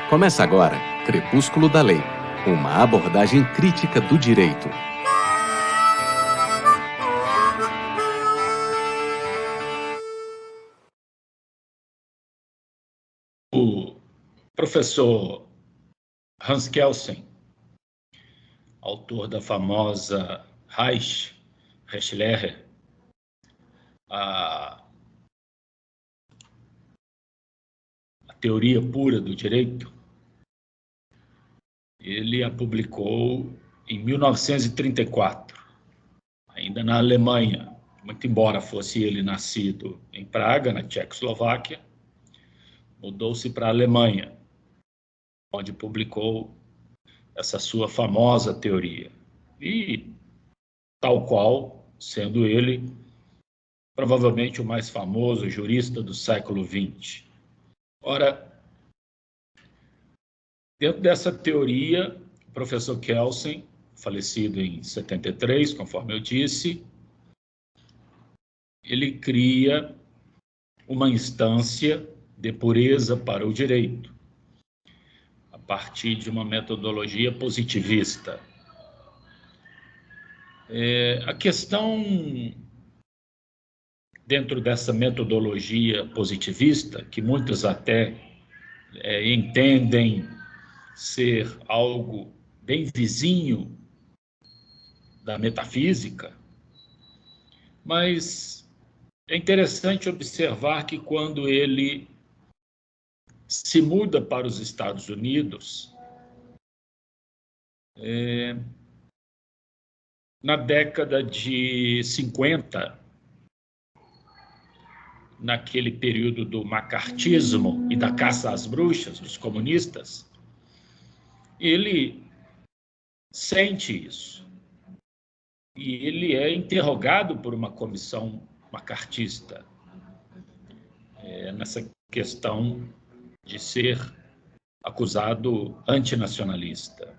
Começa agora Crepúsculo da Lei, uma abordagem crítica do direito. O professor Hans Kelsen, autor da famosa Rechtslehre, a teoria pura do direito, ele a publicou em 1934, ainda na Alemanha, muito embora fosse ele nascido em Praga, na Tchecoslováquia, mudou-se para a Alemanha, onde publicou essa sua famosa teoria. E, tal qual, sendo ele provavelmente o mais famoso jurista do século XX. Ora, dentro dessa teoria, o professor Kelsen, falecido em 73, conforme eu disse, ele cria uma instância de pureza para o direito, a partir de uma metodologia positivista. A questão dentro dessa metodologia positivista, que muitos até entendem ser algo bem vizinho da metafísica, mas é interessante observar que quando ele se muda para os Estados Unidos, na década de 50, naquele período do macartismo e da caça às bruxas dos comunistas, ele sente isso. E ele é interrogado por uma comissão macartista nessa questão de ser acusado antinacionalista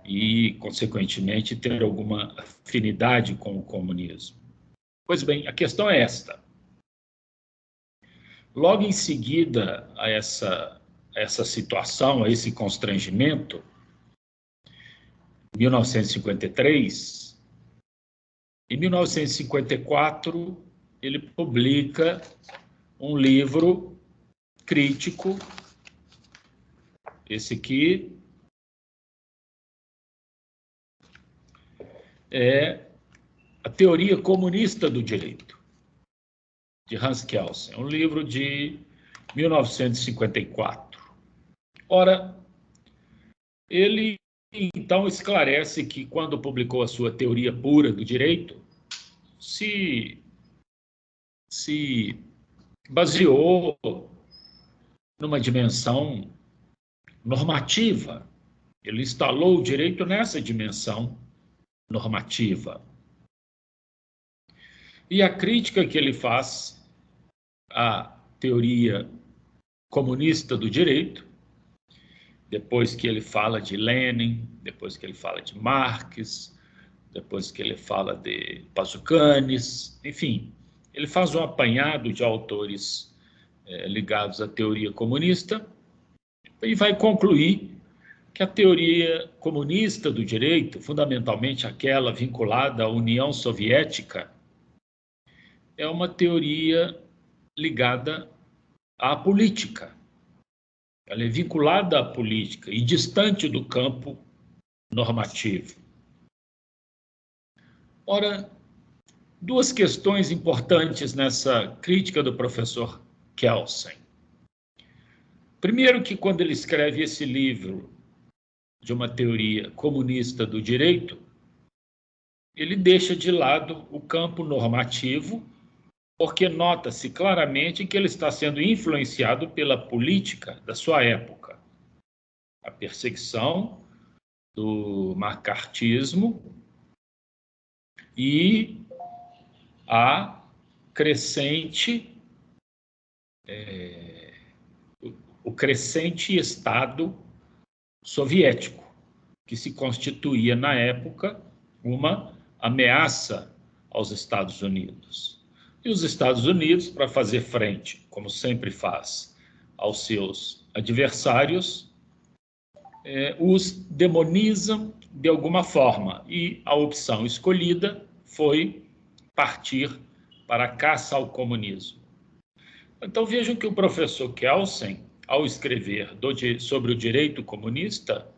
e, consequentemente, ter alguma afinidade com o comunismo. Pois bem, a questão é esta. Logo em seguida a essa situação, a esse constrangimento, em 1953, em 1954, ele publica um livro crítico, esse aqui é A Teoria Comunista do Direito, de Hans Kelsen, um livro de 1954. Ora, ele então esclarece que quando publicou a sua Teoria Pura do Direito, se baseou numa dimensão normativa. Ele instalou o direito nessa dimensão normativa. E a crítica que ele faz à teoria comunista do direito, depois que ele fala de Lenin, depois que ele fala de Marx, depois que ele fala de Pasucanes, enfim, ele faz um apanhado de autores ligados à teoria comunista e vai concluir que a teoria comunista do direito, fundamentalmente aquela vinculada à União Soviética, é uma teoria ligada à política. Ela é vinculada à política e distante do campo normativo. Ora, duas questões importantes nessa crítica do professor Kelsen. Primeiro, que quando ele escreve esse livro de uma teoria comunista do direito, ele deixa de lado o campo normativo, porque nota-se claramente que ele está sendo influenciado pela política da sua época. A perseguição do macartismo e a o crescente Estado soviético, que se constituía na época uma ameaça aos Estados Unidos. E os Estados Unidos, para fazer frente, como sempre faz, aos seus adversários os demonizam de alguma forma, e a opção escolhida foi partir para a caça ao comunismo. Então vejam que o professor Kelsen, ao escrever sobre o direito comunista,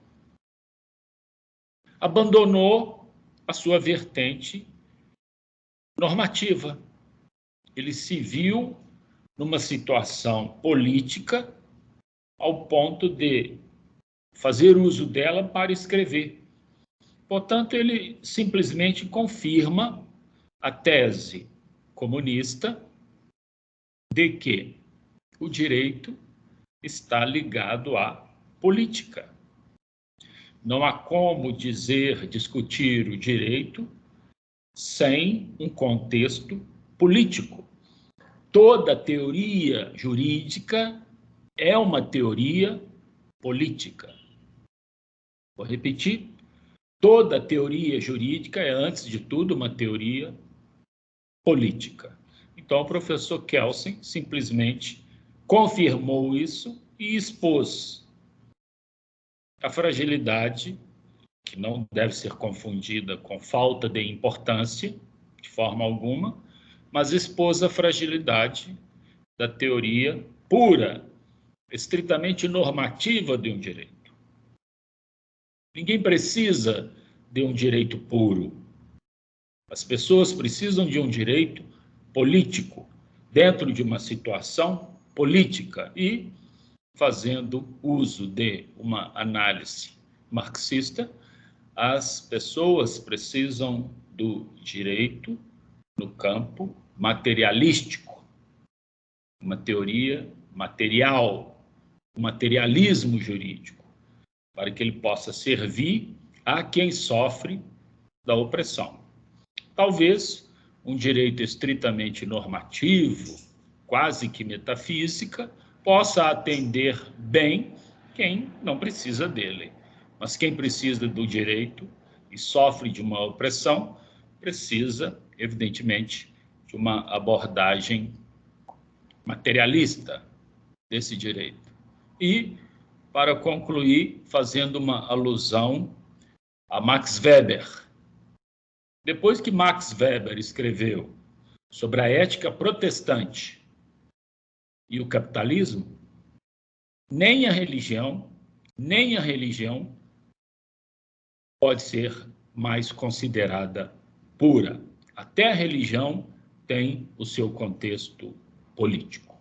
abandonou a sua vertente normativa. Ele se viu numa situação política ao ponto de fazer uso dela para escrever. Portanto, ele simplesmente confirma a tese comunista de que o direito está ligado à política. Não há como discutir o direito sem um contexto político. Toda teoria jurídica é uma teoria política. Vou repetir. Toda teoria jurídica é, antes de tudo, uma teoria política. Então, o professor Kelsen simplesmente confirmou isso e expôs a fragilidade, que não deve ser confundida com falta de importância, de forma alguma, mas expôs a fragilidade da teoria pura, estritamente normativa de um direito. Ninguém precisa de um direito puro. As pessoas precisam de um direito político, dentro de uma situação política e, fazendo uso de uma análise marxista, as pessoas precisam do direito no campo materialístico, uma teoria material, um materialismo jurídico, para que ele possa servir a quem sofre da opressão. Talvez um direito estritamente normativo, quase que metafísica, possa atender bem quem não precisa dele. Mas quem precisa do direito e sofre de uma opressão, precisa, evidentemente, de uma abordagem materialista desse direito. E, para concluir, fazendo uma alusão a Max Weber. Depois que Max Weber escreveu sobre a ética protestante e o capitalismo, nem a religião pode ser mais considerada pura. Até a religião tem o seu contexto político.